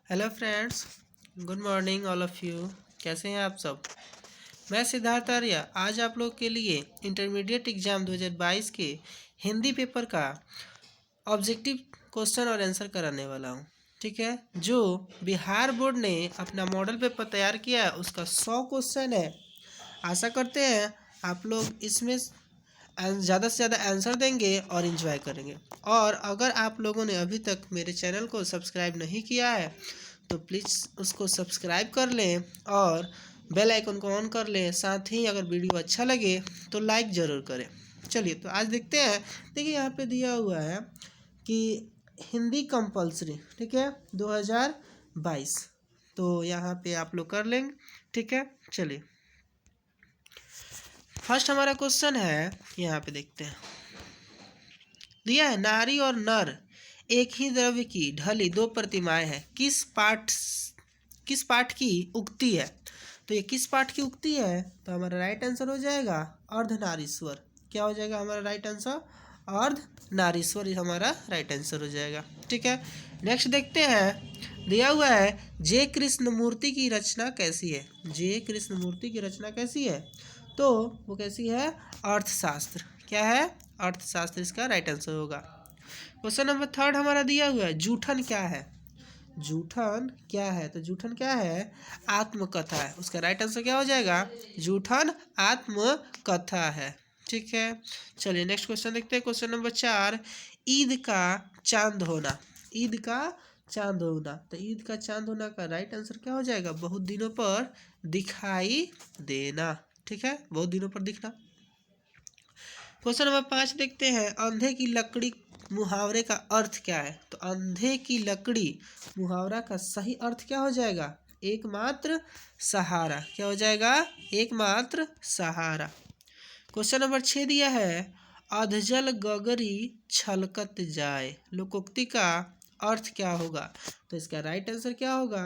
Hello friends, good morning all of you. कैसे हैं आप सब? मैं सिद्धार्थ आर्य आज आप लोग के लिए इंटरमीडिएट एग्ज़ाम 2022 के हिंदी पेपर का ऑब्जेक्टिव क्वेश्चन और आंसर कराने वाला हूं। ठीक है, जो बिहार बोर्ड ने अपना मॉडल पेपर तैयार किया है उसका 100 क्वेश्चन है। आशा करते हैं आप लोग इसमें ज़्यादा से ज़्यादा आंसर देंगे और इन्जॉय करेंगे। और अगर आप लोगों ने अभी तक मेरे चैनल को सब्सक्राइब नहीं किया है तो प्लीज़ उसको सब्सक्राइब कर लें और बेल आइकन को ऑन कर लें। साथ ही अगर वीडियो अच्छा लगे तो लाइक ज़रूर करें। चलिए तो आज देखते हैं। देखिए यहाँ पे दिया हुआ है कि हिंदी कंपलसरी, ठीक है, 2022। तो यहाँ पे आप लोग कर लेंगे। ठीक है, चलिए फर्स्ट हमारा क्वेश्चन है, यहाँ पे देखते हैं। दिया है नारी और नर एक ही द्रव्य की ढली दो प्रतिमाएं हैं, किस पाठ की उक्ति है? तो ये किस पाठ की उक्ति है? तो हमारा राइट आंसर हो जाएगा अर्धनारीश्वर। क्या हो जाएगा हमारा राइट आंसर? अर्धनारीश्वर हमारा राइट आंसर हो जाएगा। ठीक है, नेक्स्ट देखते हैं। दिया हुआ है जे कृष्णमूर्ति की रचना कैसी है? जे कृष्णमूर्ति की रचना कैसी है? तो वो कैसी है? अर्थशास्त्र। क्या है? अर्थशास्त्र इसका राइट आंसर होगा। क्वेश्चन नंबर थर्ड हमारा दिया हुआ है जूठन क्या है? जूठन क्या है? तो जूठन क्या है? आत्मकथा है। उसका राइट आंसर क्या हो जाएगा? जूठन आत्मकथा है। ठीक है, चलिए नेक्स्ट क्वेश्चन देखते हैं। क्वेश्चन नंबर 4, ईद का चांद होना। ईद का चांद होना, तो ईद का चांद होना का राइट आंसर क्या हो जाएगा? बहुत दिनों पर दिखाई देना। ठीक है, बहुत दिनों पर दिखना। क्वेश्चन नंबर 5 देखते हैं। अंधे की लकड़ी मुहावरे का अर्थ क्या है? तो अंधे की लकड़ी मुहावरा का सही अर्थ क्या हो जाएगा? एकमात्र सहारा। क्या हो जाएगा? एकमात्र सहारा। क्वेश्चन नंबर 6 दिया है अधजल गगरी छलकत जाए, लोकोक्ति का अर्थ क्या होगा? तो इसका राइट आंसर क्या होगा?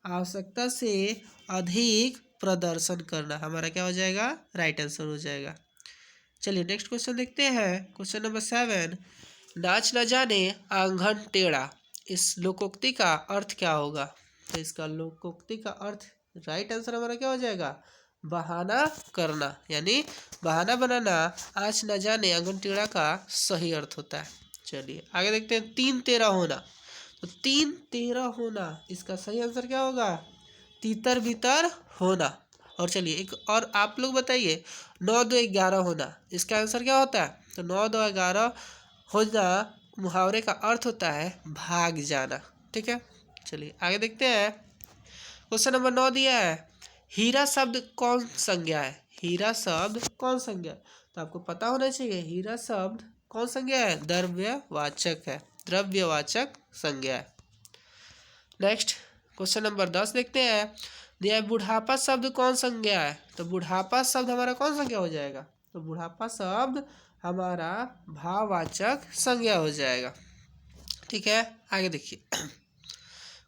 आवश्यकता से अधिक प्रदर्शन करना। हमारा क्या हो जाएगा? राइट आंसर हो जाएगा। चलिए नेक्स्ट क्वेश्चन देखते हैं। क्वेश्चन नंबर 7, नाच न जाने आंगन टेढ़ा, इस लोकोक्ति का अर्थ क्या होगा? तो इसका लोकोक्ति का अर्थ राइट आंसर हमारा क्या हो जाएगा? बहाना करना, यानी बहाना बनाना। आज न जाने आंगन टेढ़ा का सही अर्थ होता है। चलिए आगे देखते हैं। 3 13 होना, तो 3 13 होना इसका सही आंसर क्या होगा? तीतर बितर होना। और चलिए एक और आप लोग बताइए। 9 2 11 होना, इसका आंसर क्या होता है? तो 9 2 11 होना मुहावरे का अर्थ होता है भाग जाना। ठीक है, चलिए आगे देखते हैं। क्वेश्चन नंबर 9 दिया है हीरा शब्द कौन संज्ञा है? हीरा शब्द कौन संज्ञा है? तो आपको पता होना चाहिए हीरा शब्द कौन संज्ञा है? द्रव्यवाचक है, द्रव्यवाचक संज्ञा है। नेक्स्ट क्वेश्चन नंबर 10 देखते हैं। दिया बुढ़ापा शब्द कौन संज्ञा है? तो बुढ़ापा शब्द हमारा कौन संज्ञा हो जाएगा? तो बुढ़ापा शब्द हमारा भाववाचक संज्ञा हो जाएगा। ठीक है, आगे देखिए।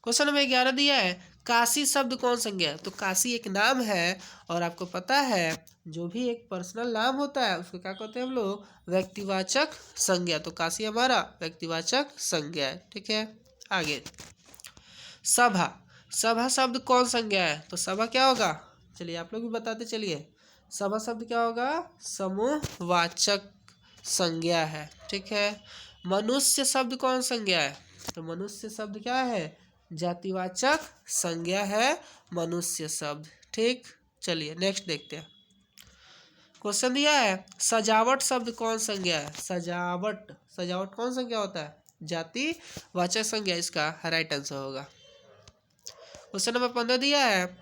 क्वेश्चन नंबर 11 दिया है काशी शब्द कौन संज्ञा है? तो काशी एक नाम है और आपको पता है जो भी एक पर्सनल नाम होता है उसको क्या कहते हैं हम लोग? व्यक्तिवाचक संज्ञा। तो काशी हमारा व्यक्तिवाचक संज्ञा है। ठीक है, आगे सभा, सभा शब्द कौन संज्ञा है? तो सभा क्या होगा? चलिए आप लोग भी बताते चलिए। सभा शब्द क्या होगा? समूहवाचक संज्ञा है। ठीक है, मनुष्य शब्द कौन संज्ञा है? तो मनुष्य शब्द क्या है? जातिवाचक संज्ञा है मनुष्य शब्द। ठीक, चलिए नेक्स्ट देखते हैं। क्वेश्चन दिया है सजावट शब्द कौन संज्ञा है? सजावट, सजावट कौन संज्ञा होता है? जातिवाचक संज्ञा, इसका राइट आंसर होगा। क्वेश्चन नंबर 15 दिया है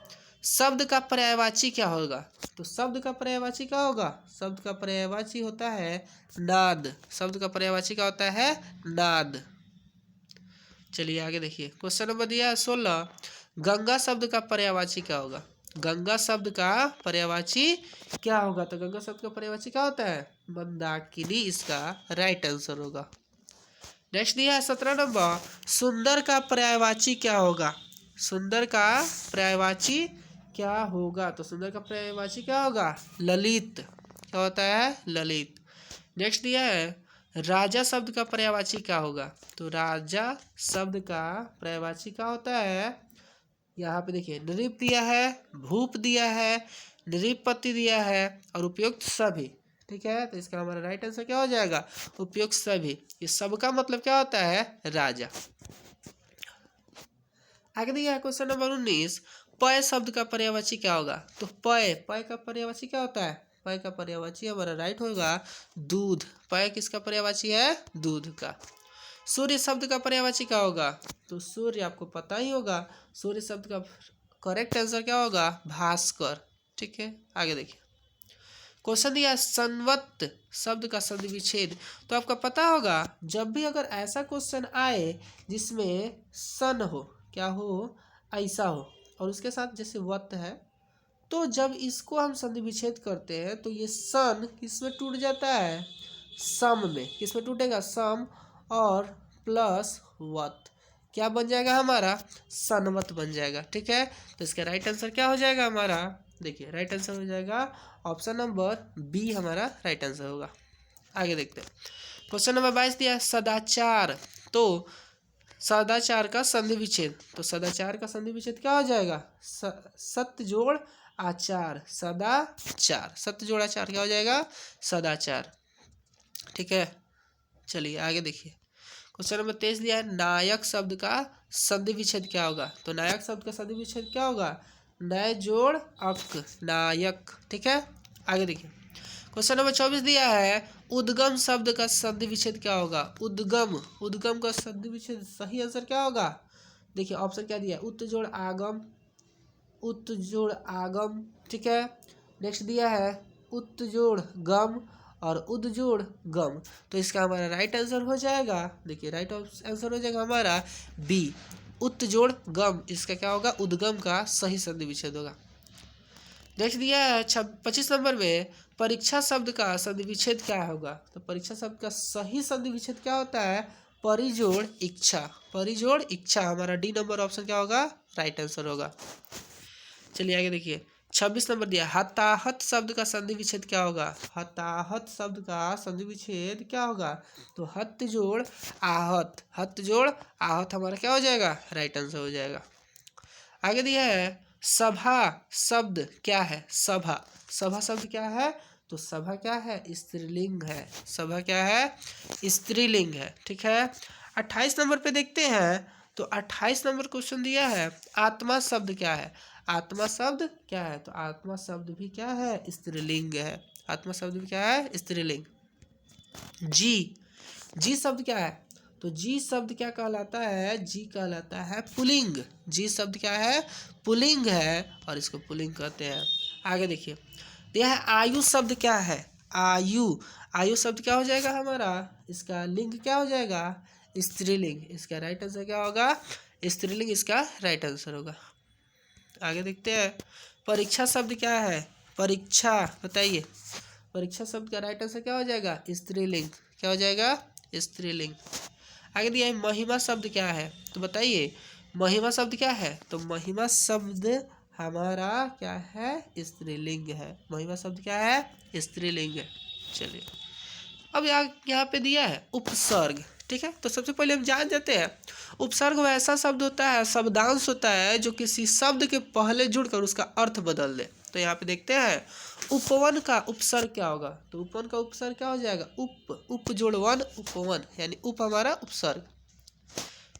शब्द का पर्यायवाची क्या होगा? तो शब्द का पर्यायवाची क्या होगा? शब्द का पर्यायवाची होता है नाद। शब्द का पर्यायवाची क्या होता है? नाद। चलिए आगे देखिए। क्वेश्चन नंबर दिया है 16, गंगा शब्द का पर्यायवाची क्या होगा? गंगा शब्द का पर्यायवाची क्या होगा? तो गंगा शब्द का पर्यायवाची क्या होता है? मंदाकिनी, इसका राइट आंसर होगा। नेक्स्ट दिया है 17 नंबर, सुंदर का पर्यायवाची क्या होगा? सुंदर का पर्यायवाची क्या होगा? तो सुंदर का पर्यायवाची क्या होगा? ललित। क्या होता है? ललित। नेक्स्ट दिया है राजा शब्द का पर्यायवाची क्या होगा? तो राजा शब्द का पर्यायवाची क्या होता है? यहाँ पे देखिए, नृप दिया है, भूप दिया है, नृपति दिया है और उपयुक्त सभी। ठीक है, तो इसका हमारा राइट आंसर क्या हो जाएगा? उपयुक्त सभी। ये सब का मतलब क्या होता है? राजा। आगे दिया क्वेश्चन नंबर 19, पय शब्द का पर्यायवाची क्या होगा? तो पय का पर्यायवाची क्या होता है? पय का पर्यायवाची हमारा राइट होगा दूध। पय किसका पर्यायवाची है? दूध का। सूर्य शब्द का पर्यायवाची क्या होगा? तो सूर्य आपको पता ही होगा, सूर्य शब्द का करेक्ट आंसर क्या होगा? भास्कर। ठीक है, आगे देखिए क्वेश्चन दिया संवत शब्द का संधि विच्छेद। तो आपका पता होगा, जब भी अगर ऐसा क्वेश्चन आए जिसमें सन हो, क्या हो? ऐसा हो, और उसके साथ जैसे वत है, तो जब इसको हम संधि विच्छेद करते हैं तो ये सन किसमें टूट जाता है? सम में। किसमें टूटेगा? सम और प्लस वत, क्या बन जाएगा हमारा? सनवत बन जाएगा। ठीक है, तो इसका राइट आंसर क्या हो जाएगा हमारा? देखिए राइट आंसर हो जाएगा ऑप्शन नंबर बी, हमारा राइट आंसर होगा। आगे देखते हैं क्वेश्चन नंबर 22 दिया सदाचार। तो सदाचार का संधि विच्छेद। तो सदाचार का संधि विच्छेद क्या हो जाएगा? सत्य जोड़ आचार, सदाचार। सत्य जोड़ आचार क्या हो जाएगा? सदाचार। ठीक है, चलिए आगे देखिए क्वेश्चन नंबर 23 दिया है नायक शब्द का संधि विच्छेद क्या होगा? तो नायक शब्द का संधि विच्छेद क्या होगा? नय जोड़ अक, नायक। ठीक है, आगे देखिए क्वेश्चन नंबर 24 दिया है उद्गम शब्द का संधि विच्छेद क्या होगा? उद्गम का संधि विच्छेद सही आंसर क्या होगा? देखिए ऑप्शन क्या दिया है? उत जोड़ आगम, उत जोड़ आगम। ठीक है, नेक्स्ट दिया है उत जोड़ गम और उद जोड़ गम। तो इसका हमारा राइट आंसर हो जाएगा, देखिए राइट आंसर हो जाएगा हमारा बी, उत जोड़ गम। इसका क्या होगा? उद्गम का सही संधि विच्छेद होगा। नेक्स्ट दिया है 25 नंबर में परीक्षा शब्द का संधि विच्छेद क्या होगा? तो परीक्षा शब्द का सही संधि विच्छेद क्या होता है? परिजोड़ इच्छा। परिजोड़ इच्छा, हमारा डी नंबर ऑप्शन क्या होगा? राइट आंसर होगा। चलिए आगे देखिए 26 नंबर दिया हताहत शब्द का संधि विच्छेद क्या होगा? हताहत शब्द का संधि विच्छेद क्या होगा? तो हत जोड़ आहत, हत जोड़ आहत हमारा क्या हो जाएगा? राइट आंसर हो जाएगा। आगे दिया है सभा शब्द क्या है? सभा, सभा शब्द क्या है? तो सभा क्या है? स्त्रीलिंग है। सभा क्या है? स्त्रीलिंग है। ठीक है, 28 नंबर पे देखते हैं। तो 28 नंबर क्वेश्चन दिया है आत्मा शब्द क्या है? आत्मा शब्द क्या है? तो आत्मा शब्द भी क्या है? स्त्रीलिंग है। आत्मा शब्द भी क्या है? स्त्रीलिंग। जी शब्द क्या है? तो जी शब्द क्या कहलाता है? जी कहलाता है पुल्लिंग। जी शब्द क्या है? पुल्लिंग है और इसको पुल्लिंग कहते हैं। आगे देखिए यह है आयु शब्द क्या है? आयु शब्द क्या हो जाएगा हमारा? इसका लिंग क्या हो जाएगा? स्त्रीलिंग। इसका राइट आंसर क्या होगा? स्त्रीलिंग इसका राइट आंसर होगा। आगे देखते हैं परीक्षा शब्द क्या है? परीक्षा बताइए, परीक्षा शब्द का राइट आंसर क्या हो जाएगा? स्त्रीलिंग। क्या हो जाएगा? स्त्रीलिंग। आगे दिया है महिमा शब्द क्या है? तो बताइए महिमा शब्द क्या है? तो महिमा शब्द हमारा क्या है? स्त्रीलिंग है। महिमा शब्द क्या है? स्त्रीलिंग है। चलिए अब यहाँ पे दिया है उपसर्ग। ठीक है, तो सबसे पहले हम जान जाते हैं उपसर्ग वैसा शब्द होता है, शब्दांश होता है जो किसी शब्द के पहले जुड़कर उसका अर्थ बदल दे। तो यहाँ पे देखते हैं उपवन का उपसर्ग क्या होगा? तो उपवन का उपसर्ग क्या हो जाएगा? उप जोड़ वन, उपवन, यानी उप हमारा उपसर्ग।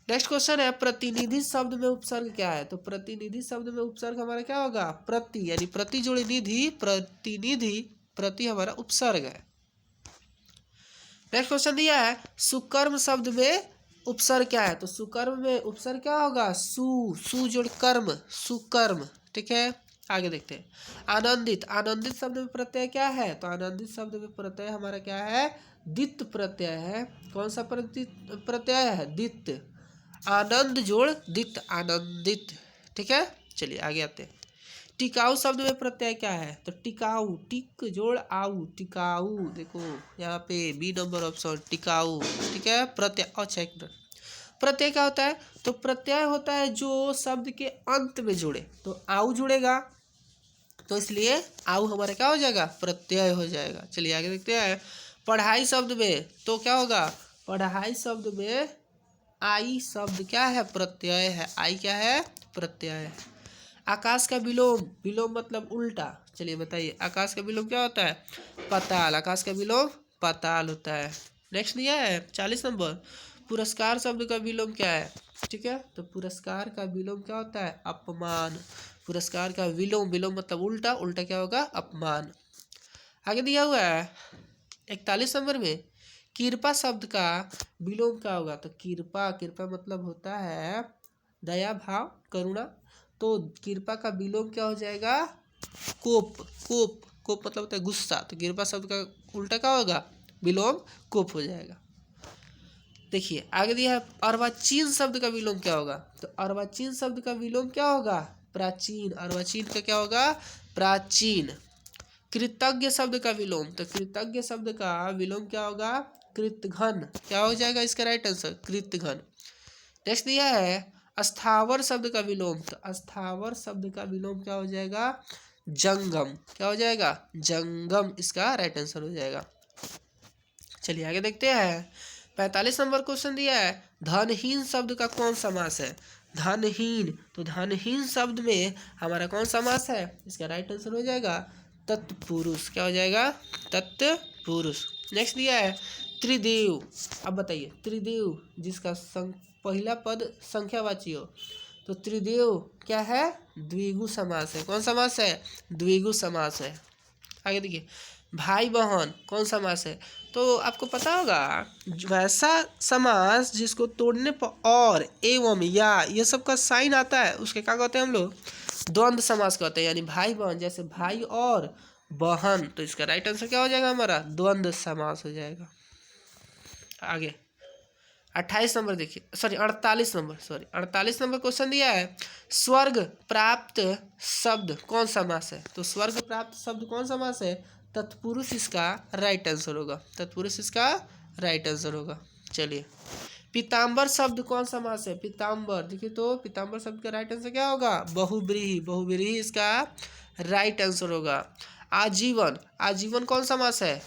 नेक्स्ट क्वेश्चन है प्रतिनिधि शब्द में उपसर्ग क्या है? तो प्रतिनिधि शब्द में उपसर्ग हमारा क्या होगा? प्रति, यानी प्रति जोड़ निधि, प्रतिनिधि, प्रति हमारा उपसर्ग है। नेक्स्ट क्वेश्चन दिया है सुकर्म शब्द में उपसर्ग क्या है? तो सुकर्म में उपसर्ग क्या होगा? सु जोड़ कर्म, सुकर्म। ठीक है, आगे देखते हैं आनंदित। आनंदित शब्द में प्रत्यय क्या है? तो आनंदित शब्द में प्रत्यय हमारा क्या है? दित प्रत्यय है। कौन सा प्रत्यय है? दित। आनंद जोड़ दित, आनंदित। ठीक है, चलिए आगे आते हैं टिकाऊ शब्द में प्रत्यय क्या है? तो टिकाऊ, टिक जोड़ आऊ, टिकाऊ। देखो यहाँ पे बी नंबर ऑप्शन टिकाऊ। ठीक है, प्रत्यय। अच्छा एक मिनट, प्रत्यय क्या होता है? तो प्रत्यय होता है जो शब्द के अंत में जुड़े। तो आऊ जुड़ेगा तो इसलिए आऊ हमारा क्या हो जाएगा? प्रत्यय हो जाएगा। चलिए आगे देखते हैं पढ़ाई शब्द में तो क्या होगा, पढ़ाई शब्द में आई शब्द क्या है, प्रत्यय है। आई क्या है, प्रत्यय है। आकाश का विलोम, विलोम मतलब उल्टा। चलिए बताइए आकाश का विलोम क्या होता है, पाताल। आकाश का विलोम पाताल होता है। नेक्स्ट दिया है 40 नंबर, पुरस्कार शब्द का विलोम क्या है। ठीक है, तो पुरस्कार का विलोम क्या होता है, अपमान। पुरस्कार का विलोम, विलोम मतलब उल्टा, उल्टा क्या होगा, अपमान। आगे दिया हुआ है 41 नंबर में, कृपा शब्द का विलोम क्या होगा, तो कृपा, कृपा मतलब होता है दया भाव करुणा, तो कृपा का विलोम क्या हो जाएगा, कोप। कोप, कोप मतलब होता है गुस्सा, तो कृपा शब्द का उल्टा क्या होगा, विलोम कोप हो जाएगा। देखिए आगे दिया है अर्वाचीन शब्द का विलोम क्या होगा, तो अर्वाचीन शब्द का विलोम क्या होगा, प्राचीन। अर्वाचीन का क्या होगा, प्राचीन। कृतज्ञ शब्द का विलोम, तो कृतज्ञ शब्द का विलोम क्या होगा, कृतघ्न। क्या हो जाएगा इसका राइट आंसर, कृतघ्न। नेक्स्ट दिया है अस्थावर शब्द का विलोम, तो अस्थावर शब्द का विलोम क्या हो जाएगा, जंगम। क्या हो जाएगा, जंगम, इसका राइट आंसर हो जाएगा। चलिए आगे देखते हैं 45 नंबर क्वेश्चन दिया है, धनहीन शब्द का कौन समास है। धनहीन, तो धनहीन शब्द में हमारा कौन समास है, इसका राइट आंसर हो जाएगा तत्पुरुष। क्या हो जाएगा, तत्पुरुष। नेक्स्ट दिया है त्रिदेव। अब बताइए त्रिदेव जिसका पहला पद संख्यावाची हो, तो त्रिदेव क्या है, द्विगु समास है। कौन समास है, द्विगु समास है। आगे देखिए भाई बहन कौन समास है, तो आपको पता होगा वैसा समास जिसको तोड़ने पर और एवं या ये सब का साइन आता है उसके क्या कहते हैं हम लोग, द्वंद्व समास कहते हैं। यानी भाई बहन, जैसे भाई और बहन, तो इसका राइट आंसर क्या हो जाएगा हमारा, द्वंद्व समास हो जाएगा। आगे 28 नंबर देखिए, sorry 48 number, sorry 48 number question दिया है, स्वर्ग प्राप्त शब्द कौन समास है। तो स्वर्ग प्राप्त शब्द कौन समास है, तत्पुरुष इसका राइट आंसर होगा। तत्पुरुष इसका राइट आंसर होगा। चलिए पीताम्बर शब्द कौन समास है, पीताम्बर। देखिए तो पीताम्बर शब्द का राइट आंसर क्या होगा, बहुब्रीहि। बहुब्रीहि इसका राइट आंसर होगा। आजीवन, आजीवन कौन समास है।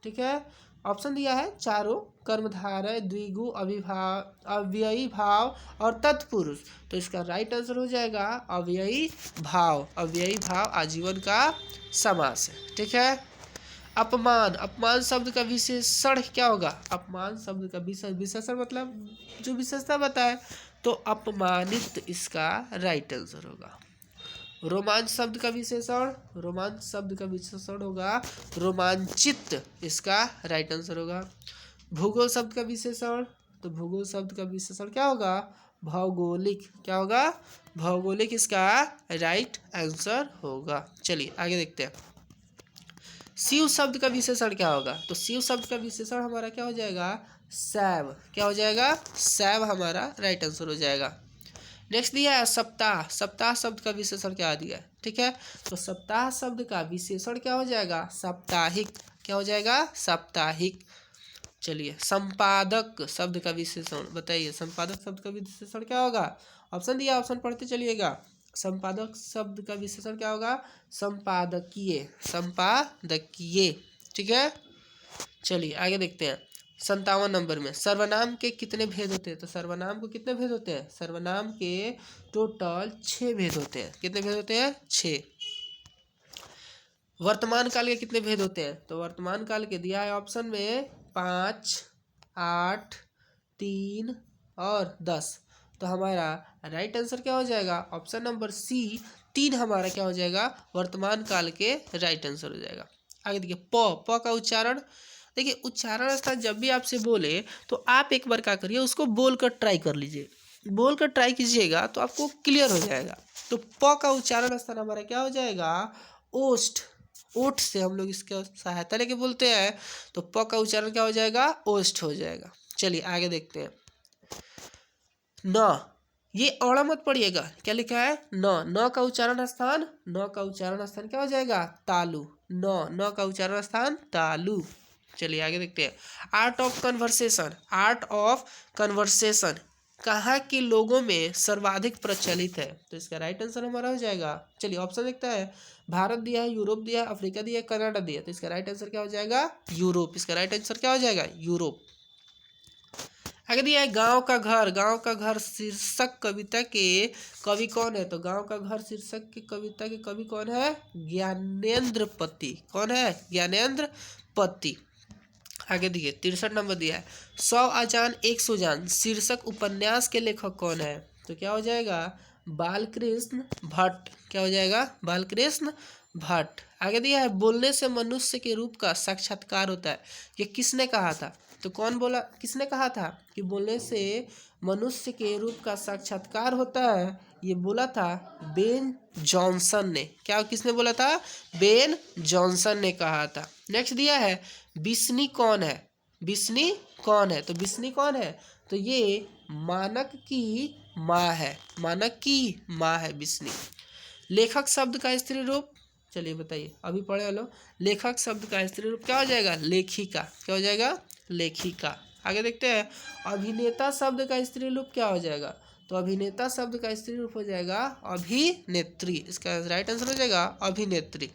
ठीक है, ऑप्शन दिया है चारों, कर्मधारय, द्विगु, अभिभाव, अव्ययी भाव और तत्पुरुष, तो इसका राइट आंसर हो जाएगा अव्ययी भाव। अव्ययी भाव आजीवन का समास है। ठीक है, अपमान, अपमान शब्द का विशेषण क्या होगा, अपमान शब्द का विशेषण मतलब जो विशेषता बताए, तो अपमानित इसका राइट आंसर होगा। रोमांच शब्द का विशेषण, रोमांच शब्द का विशेषण होगा रोमांचित, इसका राइट आंसर होगा। भूगोल शब्द का विशेषण, तो भूगोल शब्द का विशेषण क्या होगा, भौगोलिक। क्या होगा, भौगोलिक, इसका राइट आंसर होगा। चलिए आगे देखते हैं शिव शब्द का विशेषण क्या होगा, तो शिव शब्द का विशेषण हमारा क्या हो जाएगा, शैव। क्या हो जाएगा, शैव हमारा राइट आंसर हो जाएगा। नेक्स्ट दिया है सप्ताह, सप्ताह शब्द का विशेषण क्या दिया है। ठीक है, तो सप्ताह शब्द का विशेषण क्या हो जाएगा, साप्ताहिक। क्या हो जाएगा, साप्ताहिक। चलिए संपादक शब्द का विशेषण बताइए, संपादक शब्द का विशेषण क्या होगा, ऑप्शन दिया, ऑप्शन पढ़ते चलिएगा। संपादक शब्द का विशेषण क्या होगा, संपादकीय, संपादकीय। ठीक है, चलिए आगे देखते हैं 57 नंबर में, सर्वनाम के कितने भेद होते हैं। तो सर्वनाम को कितने भेद होते हैं, सर्वनाम के टोटल 6 भेद होते हैं। कितने भेद होते हैं, 6। वर्तमान काल के कितने भेद होते हैं, तो वर्तमान काल के दिया है ऑप्शन में 5, 8, 3 और 10, तो हमारा राइट आंसर क्या हो जाएगा, ऑप्शन नंबर सी 3 हमारा क्या हो जाएगा, वर्तमान काल के राइट आंसर हो जाएगा। आगे देखिए प का उच्चारण, देखिए उच्चारण स्थान जब भी आपसे बोले तो आप एक बार क्या करिए, उसको बोल कर ट्राई कर लीजिए। बोल कर ट्राई कीजिएगा तो आपको क्लियर हो जाएगा। तो प का उच्चारण स्थान हमारा क्या हो जाएगा, ओष्ठ। ओठ से हम लोग इसका सहायता लेके बोलते हैं, तो प का उच्चारण क्या हो जाएगा, ओष्ठ हो जाएगा। चलिए आगे देखते हैं न, ये औड़ा मत पढ़िएगा, क्या लिखा है न का उच्चारण स्थान, न का उच्चारण स्थान क्या हो जाएगा, तालु। न का उच्चारण स्थान तालु। चलिए आगे देखते हैं art of conversation, art of conversation कहाँ के लोगों में सर्वाधिक प्रचलित है? तो इसका राइट आंसर हमारा हो जाएगा, चलिए ऑप्शन देखता है, भारत दिया है, यूरोप दिया है, अफ्रीका दिया है, कनाडा दिया है। तो इसका राइट आंसर क्या हो जाएगा? यूरोप। इसका राइट आंसर क्या हो जाएगा? यूरोप। आगे दिया है गांव का घर। गांव का घर शीर्षक कविता के कवि कौन है? तो गांव का घर शीर्षक की कविता के कवि कौन है? ज्ञानेंद्र पति। कौन है? ज्ञानेंद्र पति। आगे देखिए 63 नंबर दिया है, 100 अजान 100 जान शीर्षक उपन्यास के लेखक कौन है? तो क्या हो जाएगा? बालकृष्ण भट्ट। क्या हो जाएगा? बालकृष्ण भट्ट। आगे दिया है, बोलने से मनुष्य के रूप का साक्षात्कार होता है। ये किसने कहा था? तो कौन बोला, किसने कहा था कि बोलने से मनुष्य के रूप का साक्षात्कार होता है? ये बोला था बेन जॉनसन ने। क्या किसने बोला था? बेन जॉनसन ने कहा था। नेक्स्ट दिया है, बिस्नी कौन है? बिस्नी कौन है? तो बिस्नी कौन है? तो ये मानक की माँ है। मानक की माँ है बिस्नी। लेखक शब्द का स्त्री रूप, चलिए बताइए, अभी पढ़े लो। लेखक शब्द का स्त्री रूप क्या हो जाएगा? लेखिका। क्या हो जाएगा? लेखिका। आगे देखते हैं, अभिनेता शब्द का स्त्री रूप क्या हो जाएगा? तो अभिनेता शब्द का स्त्री रूप हो जाएगा अभिनेत्री। इसका राइट आंसर हो जाएगा अभिनेत्री।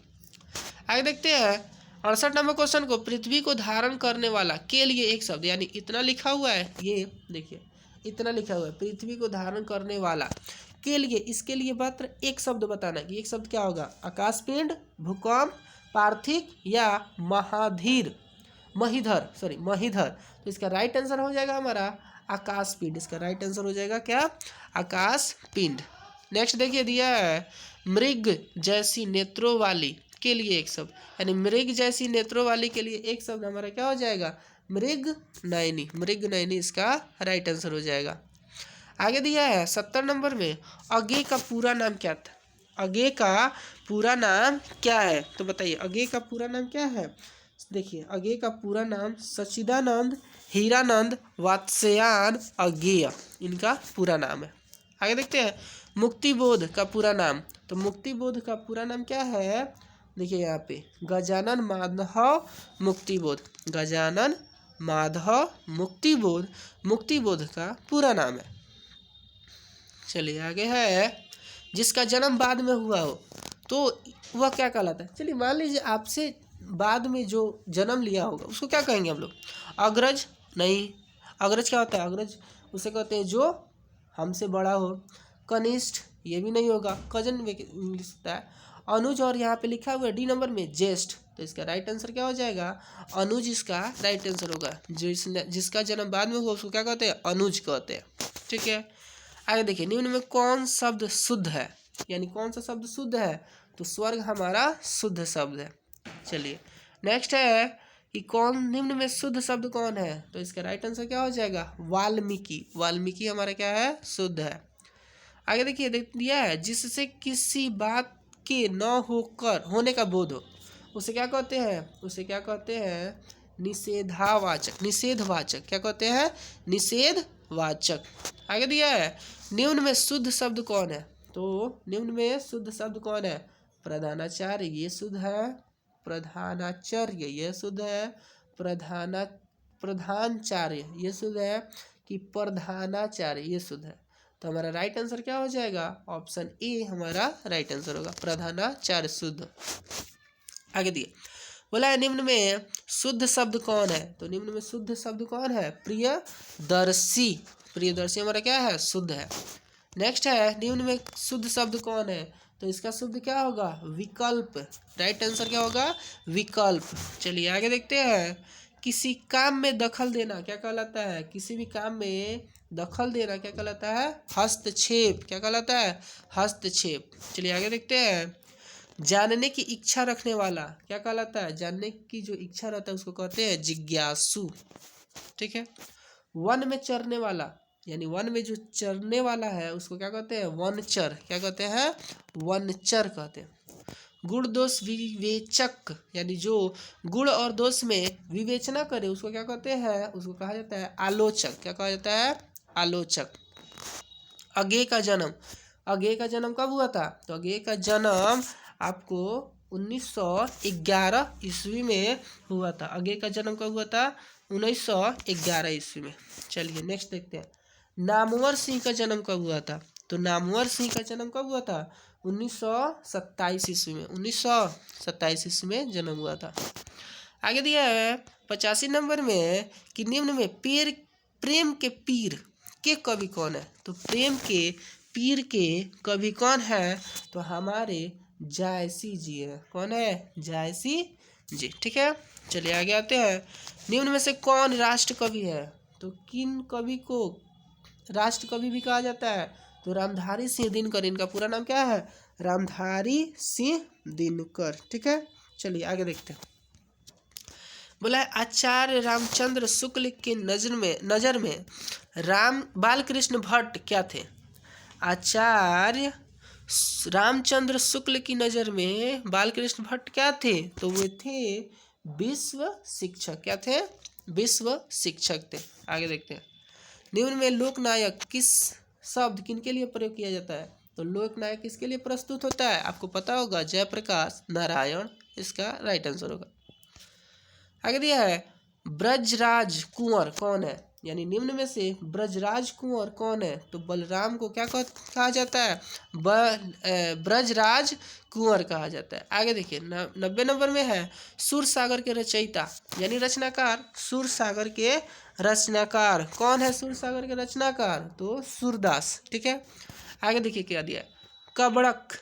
आगे देखते हैं 68 नंबर क्वेश्चन को, पृथ्वी को धारण करने वाला के लिए एक शब्द, यानी इतना लिखा हुआ है, ये देखिए इतना लिखा हुआ है, पृथ्वी को धारण करने वाला के लिए, इसके लिए मात्र एक शब्द बताना कि एक शब्द क्या होगा? आकाशपिंड, भूकंप, पार्थिव या महाधीर, महिधर। तो इसका राइट आंसर हो जाएगा हमारा आकाशपिंड। इसका राइट आंसर हो जाएगा क्या? आकाशपिंड। नेक्स्ट देखिए दिया है, मृग जैसी नेत्रों वाली के लिए एक शब्द, यानी मृग जैसी नेत्रों वाली के लिए एक शब्द हमारा क्या हो जाएगा? मृग नयनी। मृग नयनी इसका राइट आंसर हो जाएगा। आगे दिया है 70 नंबर में, अगे का पूरा नाम क्या था? अगे का पूरा नाम क्या है? तो बताइए अगे का पूरा नाम क्या है? देखिए अगे का पूरा नाम सच्चिदानंद हीरानंद वात्स्यायन अगेय, इनका पूरा नाम है। आगे देखते हैं, मुक्तिबोध का पूरा नाम। तो मुक्तिबोध का पूरा नाम क्या है? देखिए यहाँ पे गजानन माधव मुक्तिबोध। गजानन माधव मुक्तिबोध, मुक्तिबोध का पूरा नाम है। चलिए आगे है, जिसका जन्म बाद में हुआ हो तो वह क्या कहलाता है? चलिए मान लीजिए आपसे बाद में जो जन्म लिया होगा उसको क्या कहेंगे हम लोग? अग्रज? नहीं, अग्रज क्या होता है? अग्रज उसे कहते हैं जो हमसे बड़ा हो। कनिष्ठ? ये भी नहीं होगा, कजन इंग्लिश होता है। अनुज, और यहाँ पे लिखा हुआ है डी नंबर में ज्येष्ठ। तो इसका राइट आंसर क्या हो जाएगा? अनुज इसका राइट आंसर होगा। जिसका जन्म बाद में हुआ उसको क्या कहते हैं? अनुज कहते हैं। ठीक है, आगे देखिए, निम्न में कौन शब्द शुद्ध है? यानी कौन सा शब्द शुद्ध है? तो स्वर्ग हमारा शुद्ध शब्द है। चलिए नेक्स्ट है कि कौन निम्न में शुद्ध शब्द कौन है? तो इसका राइट आंसर क्या हो जाएगा? वाल्मीकि। वाल्मीकि हमारा क्या है? शुद्ध है। आगे देखिए दिया है, जिससे किसी बात के न होकर होने का बोध हो उसे क्या कहते हैं? उसे क्या कहते हैं? निषेधावाचक। निषेधवाचक। क्या कहते हैं? निषेधवाचक। आगे दिया है, निम्न में शुद्ध शब्द कौन है? तो निम्न में शुद्ध शब्द कौन है? प्रधानाचार्य, ये शुद्ध है। प्रधानाचार्य, ये शुद्ध है। प्रधानाचार्य, ये शुद्ध है कि प्रधानाचार्य, ये शुद्ध है। तो हमारा राइट आंसर क्या हो जाएगा? ऑप्शन ए हमारा राइट आंसर होगा, प्रधानाचार्य शुद्ध। आगे दिए बोला है, निम्न में शुद्ध शब्द कौन है? तो निम्न में शुद्ध शब्द कौन है? प्रियदर्शी। प्रियदर्शी हमारा क्या है? शुद्ध है। नेक्स्ट है, निम्न में शुद्ध शब्द कौन है? तो इसका शुद्ध क्या होगा? विकल्प। राइट आंसर क्या होगा? विकल्प। चलिए आगे देखते हैं, किसी काम में दखल देना क्या कहलाता है? किसी भी काम में दखल देना क्या कहलाता है? हस्तक्षेप। क्या कहलाता है? हस्तक्षेप। चलिए आगे देखते हैं, जानने की इच्छा रखने वाला क्या कहलाता है? जानने की जो इच्छा रहता है उसको कहते हैं जिज्ञासु। ठीक है, वन में चरने वाला, यानी वन में जो चरने वाला है उसको क्या कहते हैं? वनचर। क्या कहते हैं? वनचर कहते हैं। गुण दोष विवेचक, यानी जो गुण और दोष में विवेचना करे उसको क्या कहते हैं? उसको कहा जाता है आलोचक। क्या कहा जाता है? आलोचक। अगे का जन्म, अगे का जन्म कब हुआ था? तो अगे का जन्म आपको 1911 ईस्वी में हुआ था। अगे का जन्म कब हुआ था? 1911 ईस्वी में। चलिए नेक्स्ट देखते हैं, नामवर सिंह का जन्म कब हुआ था? तो नामवर सिंह का जन्म कब हुआ था? 1927 ईस्वी में, 1927 ईस्वी में जन्म हुआ था। आगे दिया है 85 नंबर में कि निम्न में प्रेम के पीर के कवि कौन है? तो प्रेम के पीर के कवि कौन है? तो हमारे जायसी जी है। कौन है? जायसी जी। ठीक है, चलिए आगे आते हैं। निम्न में से कौन राष्ट्र कवि है? तो किन कवि को राष्ट्र कवि भी कहा जाता है? तो रामधारी सिंह दिनकर। इनका पूरा नाम क्या है? रामधारी सिंह दिनकर। ठीक है, चलिए आगे देखते हैं। बोला है आचार्य रामचंद्र शुक्ल के नजर में राम बालकृष्ण भट्ट क्या थे? आचार्य रामचंद्र शुक्ल की नज़र में बालकृष्ण भट्ट क्या थे? तो वे थे विश्व शिक्षक। क्या थे? विश्व शिक्षक थे। आगे देखते हैं। निम्न में लोकनायक किस शब्द किनके लिए प्रयोग किया जाता है? तो लोकनायक किसके लिए प्रस्तुत होता है? आपको पता होगा, जयप्रकाश नारायण इसका राइट आंसर होगा। आगे दिया है ब्रजराज कुंवर कौन है? यानी निम्न में से ब्रजराज कुंवर कौन है? तो बलराम को क्या कहा जाता है? ब्रजराज कुंवर कहा जाता है। आगे देखिए 90 नंबर में है सूरसागर के रचयिता यानी रचनाकार। सूरसागर के रचनाकार कौन है? सूरसागर के रचनाकार तो सूरदास। ठीक है, आगे देखिए क्या दिया है कड़बक।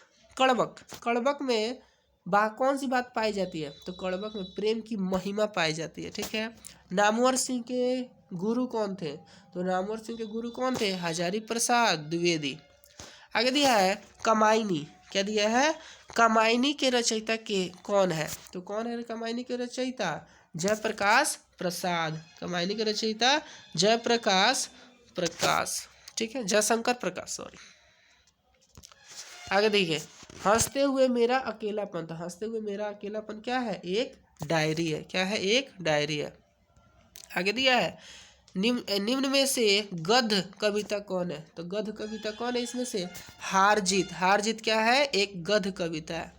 कड़बक में कौन सी बात पाई जाती है? तो कड़बक में प्रेम की महिमा पाई जाती है। ठीक है, नामवर सिंह के गुरु कौन थे? तो नामवर सिंह के गुरु कौन थे? हजारी प्रसाद द्विवेदी। आगे दिया है कमायनी। क्या दिया है? कमायनी के रचयिता के कौन है? तो कौन है कमायनी के रचयिता? जयप्रकाश प्रसाद। कमायनी के रचयिता जयप्रकाश प्रकाश। ठीक है, जयशंकर प्रकाश, सॉरी। आगे देखिए हंसते हुए मेरा अकेलापन। तो हंसते हुए मेरा अकेलापन क्या है? एक डायरी है। क्या है? एक डायरी है। आगे दिया है निम्न में से गद्य कविता कौन है? तो गद्य कविता कौन है इसमें से? हार जीत। हार जीत क्या है? एक गद्य कविता है।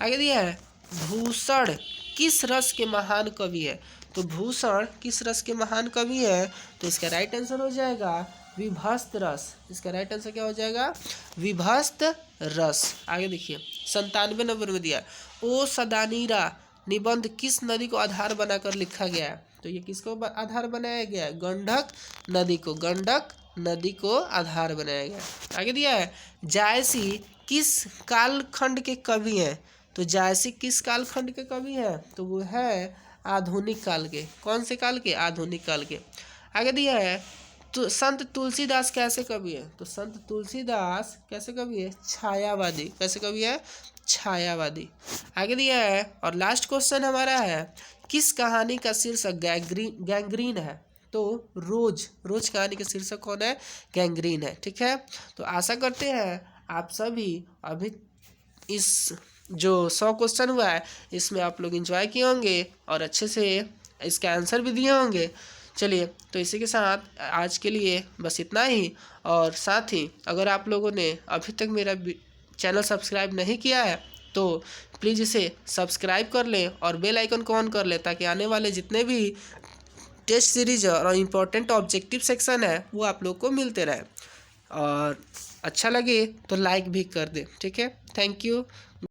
आगे दिया है भूषण किस रस के महान कवि है? तो भूषण किस रस के महान कवि है? तो इसका राइट आंसर हो जाएगा विभस्त रस। इसका राइट आंसर क्या हो जाएगा? विभस्त रस। आगे देखिए 97 नंबर में दिया ओ सदानीरा निबंध किस नदी को आधार बनाकर लिखा गया है? तो ये किसको आधार बनाया गया है? गंडक नदी को। गंडक नदी को आधार बनाया गया। आगे दिया है जायसी किस कालखंड के कवि हैं? तो जायसी किस कालखंड के कवि हैं? तो वो है आधुनिक काल के। कौन से काल के? आधुनिक काल के। आगे दिया है तो संत तुलसीदास कैसे कवि है? तो संत तुलसीदास कैसे कवि है? छायावादी। कैसे कवि है? छायावादी। आगे दिया है और लास्ट क्वेश्चन हमारा है किस कहानी का शीर्षक गैंग्रीन है? तो रोज कहानी का शीर्षक कौन है? गैंग्रीन है। ठीक है, तो आशा करते हैं आप सभी अभी इस जो 100 क्वेश्चन हुआ है इसमें आप लोग एंजॉय किए होंगे और अच्छे से इसका आंसर भी दिए होंगे। चलिए, तो इसी के साथ आज के लिए बस इतना ही। और साथ ही अगर आप लोगों ने अभी तक मेरा चैनल सब्सक्राइब नहीं किया है तो प्लीज़ इसे सब्सक्राइब कर लें और बेल आइकन को ऑन कर लें ताकि आने वाले जितने भी टेस्ट सीरीज और इम्पोर्टेंट ऑब्जेक्टिव सेक्शन है वो आप लोग को मिलते रहे। और अच्छा लगे तो लाइक भी कर दें। ठीक है, थैंक यू।